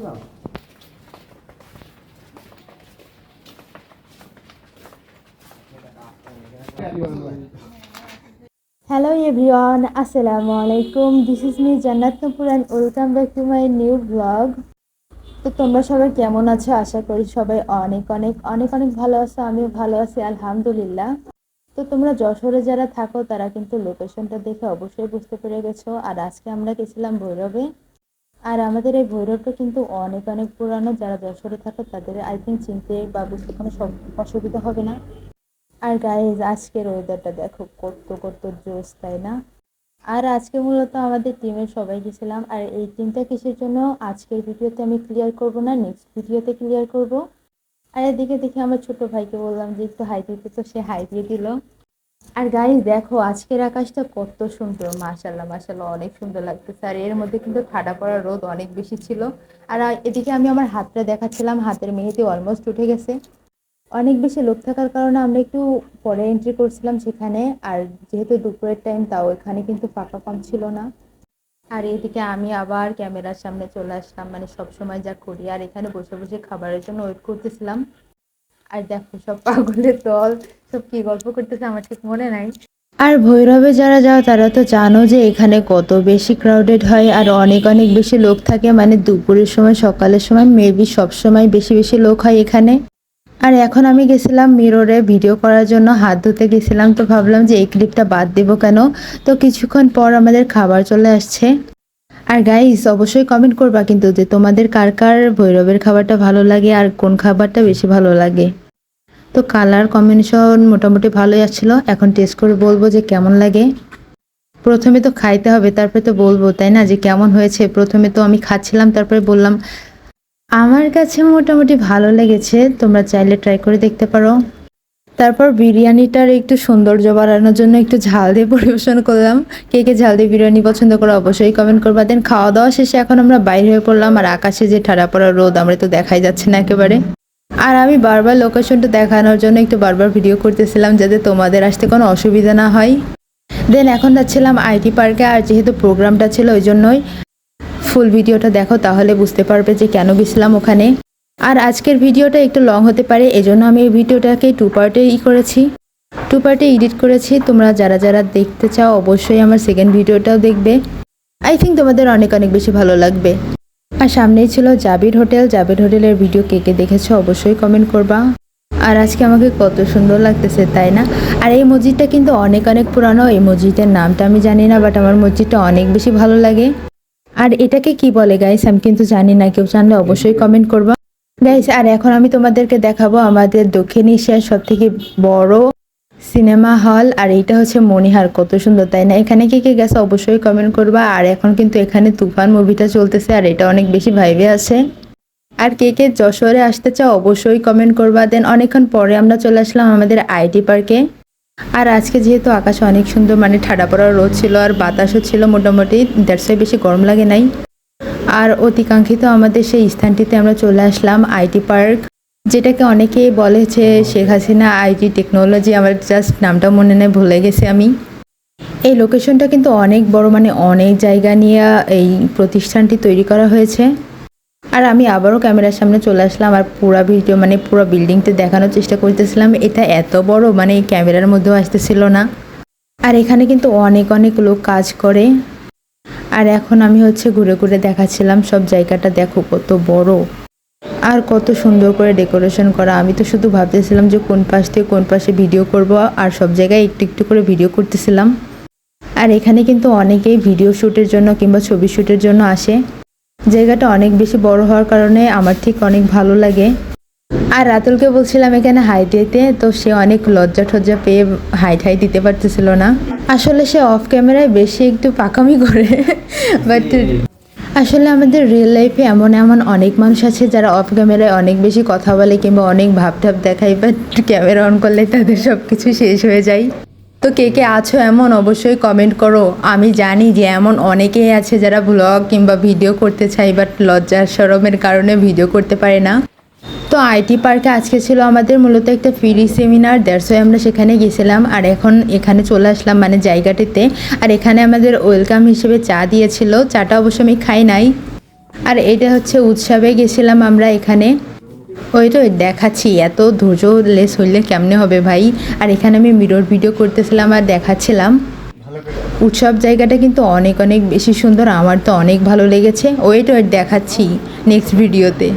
Hello everyone, Assalamu alaikum. This is me Jannat Nupur and welcome back to my new vlog. তো তোমরা সবাই কেমন আছো? আশা করি সবাই অনেক অনেক অনেক অনেক ভালো আছো। আমিও ভালো আছি আলহামদুলিল্লাহ। তো তোমরা যশোরে যারা থাকো তারা কিন্তু লোকেশনটা দেখে অবশ্যই বুঝতে পেরে গেছো। আর আজকে আমরা গেছিলাম ভৈরবে। আর আমাদের এই ভৈরবটা কিন্তু অনেক অনেক পুরানো। যারা যশোরে থাকো তাদের আই থিঙ্ক চিনতে বা বুঝতে কোনো অসুবিধা হবে না। আর গাইজ আজকের ওয়েদারটা দেখো কত কত জোস, তাই না? আর আজকে মূলত আমাদের টিমের সবাই গেছিলাম। আর এই টিমটা কিসের জন্য আজকের ভিডিওতে আমি ক্লিয়ার করব না, নেক্সট ভিডিওতে ক্লিয়ার করব। আর এদিকে দেখে আমার ছোট ভাইকে বললাম যে একটু হাই দিতে, তো সে হাই দিয়ে দিল। আর গাইজ দেখো আজকের আকাশটা কত সুন্দর, মাশাল্লাহ মাশাল্লাহ অনেক সুন্দর লাগতেছে। আর এর মধ্যে কিন্তু ঠাডা পড়া রোদ অনেক বেশি ছিল। আর এদিকে আমি আমার হাতটা দেখাচ্ছিলাম, হাতের মেহেদি অলমোস্ট উঠে গেছে। অনেক বেশি লোক থাকার কারণে আমরা একটু পরে এন্ট্রি করছিলাম সেখানে। আর যেহেতু দুপুরের টাইম, তাও এখানে কিন্তু ফাঁকা কম ছিল না। আর এদিকে আমি আবার ক্যামেরার সামনে চলে আসলাম, মানে সব সময় যা করি। আর এখানে বসে বসে খাবারের জন্য ওয়েট করতেছিলাম। আর দেখো সব পাগলের দল, সব কি গল্প করতেছে আমার ঠিক মনে নাই। আর ভৈরবে যারা যাও তারা তো জানো যে এখানে কত বেশি ক্রাউডেড হয় আর অনেক অনেক বেশি লোক থাকে। মানে দুপুরের সময়, সকালের সময়, মেবি সব সময় বেশি বেশি লোক হয় এখানে। আর এখন আমি গেছিলাম মিররে ভিডিও করার জন্য, হাত ধুতে গেছিলাম। তো ভাবলাম যে এই ক্লিপটা বাদ দেবো কেন। তো কিছুক্ষণ পর আমাদের খাবার চলে আসছে। আর গাইস অবশ্যই কমেন্ট করবা কিন্তু যে তোমাদের কার কার ভৈরবের খাবারটা ভালো লাগে আর কোন খাবারটা বেশি ভালো লাগে। তো কালার কম্বিনেশন মোটামুটি ভালোই আসছিল। এখন টেস্ট করে বলবো যে কেমন লাগে। প্রথমে তো খাইতে হবে, তারপরে তো বলবো, তাই না, যে কেমন হয়েছে। প্রথমে তো আমি খাচ্ছিলাম, তারপরে বললাম। আমার কাছে মোটামুটি ভালো লেগেছে, তোমরা চাইলে ট্রাই করে দেখতে পারো। তারপর বিরিয়ানিটার একটু সৌন্দর্য বাড়ানোর জন্য একটু ঝাল দিয়ে পরিবেশন করলাম। কে কে ঝাল দিয়ে বিরিয়ানি পছন্দ করো অবশ্যই কমেন্ট করবা। দেন খাওয়া দাওয়া শেষে এখন আমরা বাইরে হয়ে পড়লাম। আর আকাশে যে ঠাড়া পড়া রোদ, আমরা তো দেখাই যাচ্ছে না একেবারে। আর আমি বারবার লোকেশনটা দেখানোর জন্য একটু বারবার ভিডিও করতেছিলাম যাতে তোমাদের আসতে কোনো অসুবিধা না হয়। দেন এখন যাচ্ছিলাম আইটি পার্কে। আর যেহেতু প্রোগ্রামটা ছিল ওই জন্যই ফুল ভিডিওটা দেখো, তাহলে বুঝতে পারবে যে কেন গেছিলাম ওখানে। আর আজকের ভিডিওটা একটু লং হতে পারে, এজন্য আমি এই ভিডিওটাকে টু পার্টে এডিট করেছি। তোমরা যারা যারা দেখতে চাও অবশ্যই আমার সেকেন্ড ভিডিওটাও দেখবে। আই থিঙ্ক তোমাদের অনেক অনেক বেশি ভালো লাগবে। আর সামনেই ছিল জাবির হোটেলের ভিডিও কে কে দেখেছো অবশ্যই কমেন্ট করবা। আর আজকে আমাকে কত সুন্দর লাগতেছে, তাই না? আর এই মসজিদটা কিন্তু অনেক অনেক পুরানো। এই মসজিদের নামটা আমি জানি না, বাট আমার মসজিদটা অনেক বেশি ভালো লাগে। আর এটাকে কি বলে গাইস আমি কিন্তু জানি না, কেউ জানলে অবশ্যই কমেন্ট করবা গাইস। আর এখন আমি তোমাদেরকে দেখাবো আমাদের দক্ষিণ এশিয়ার সব থেকে বড় সিনেমা হল। আর এইটা হচ্ছে মনিহার, কত সুন্দর, তাই না? এখানে কে কে গেছে অবশ্যই কমেন্ট করবা। আর এখন কিন্তু এখানে তুফান মুভিটা চলতেছে, আর এটা অনেক বেশি ভাইবে আছে। আর কে কে যশোরে আসতে চাও অবশ্যই কমেন্ট করবা। দেন অনেকক্ষণ পরে আমরা চলে আসলাম আমাদের আইটি পার্কে। আর আজকে যেহেতু আকাশে অনেক সুন্দর, মানে ঠাডা পড়া রোদ ছিল আর বাতাসও ছিল মোটামুটি, দ্যাটস বেশি গরম লাগে নাই। আর অতিকাঙ্ক্ষিত আমাদের সেই স্থানটিতে আমরা চলে আসলাম, আইটি পার্ক, যেটাকে অনেকেই বলেছে শেখ হাসিনা আইটি টেকনোলজি। আমার জাস্ট নামটা মনে নেই, ভুলে গেছি আমি। এই লোকেশনটা কিন্তু অনেক বড়, মানে অনেক জায়গা নিয়ে এই প্রতিষ্ঠানটি তৈরি করা হয়েছে। আর আমি আবারও ক্যামেরার সামনে চলে আসলাম আর পুরো ভিডিও, মানে পুরো বিল্ডিংটা দেখানোর চেষ্টা করতেছিলাম। এটা এত বড়, মানে ক্যামেরার মধ্যেও আসতেছিল না। আর এখানে কিন্তু অনেক অনেক লোক কাজ করে। আর এখন আমি ঘুরে ঘুরে দেখাচ্ছিলাম সব জায়গাটা, দেখো কত বড় আর কত সুন্দর করে ডেকোরেশন করা। আমি তো শুধু ভাবতেছিলাম যে কোন পাশ থেকে কোন পাশে ভিডিও করব, আর সব জায়গায় একটু একটু করে ভিডিও করতেছিলাম। আর এখানে কিন্তু অনেকেই ভিডিও শ্যুটের জন্য কিংবা ছবি শ্যুটের জন্য আসে। জায়গাটা অনেক বেশি বড় হওয়ার কারণে আমার ঠিক অনেক ভালো লাগে। আর রাতুলকে বলছিলাম এখানে হাই দিতে, তো সে অনেক লজ্জা ঠজ্জা পেয়ে হাই দিতে পারতেছিল না। আসলে সে অফ ক্যামেরায় বেশি একটু পাকামি করে, বাট আসলে আমাদের রিয়েল লাইফে এমন এমন অনেক মানুষ আছে যারা অফ ক্যামেরায় অনেক বেশি কথা বলে কিংবা অনেক ভাবটাব দেখায়, বাট ক্যামেরা অন করলে তাদের সব কিছু শেষ হয়ে যায়। তো কে কে আছো এমন অবশ্যই কমেন্ট করো। আমি জানি যে এমন অনেকেই আছে যারা ব্লগ কিংবা ভিডিও করতে চায়, বাট লজ্জার শরমের কারণে ভিডিও করতে পারে না। তো আইটি পার্কে আজকে ছিল আমাদের মূলত একটা ফ্রি সেমিনার, দ্যাটস ওয়াই আমরা সেখানে গেছিলাম। আর এখন এখানে চলে আসলাম মানে জায়গাটিতে। আর এখানে আমাদের ওয়েলকাম হিসেবে চা দিয়েছিল, চাটা অবশ্য আমি খাই নাই। আর এটা হচ্ছে উৎসবে গেছিলাম আমরা এখানে। ওই তো দেখাচ্ছি, এত ধৈর্য লেস হইলে কেমনে হবে ভাই। আর এখানে আমি মিরর ভিডিও করতেছিলাম আর দেখাচ্ছিলাম। উৎসব জায়গাটা কিন্তু অনেক অনেক বেশি সুন্দর, আমার তো অনেক ভালো লেগেছে। ওয়েট দেখাচ্ছি নেক্সট ভিডিওতে।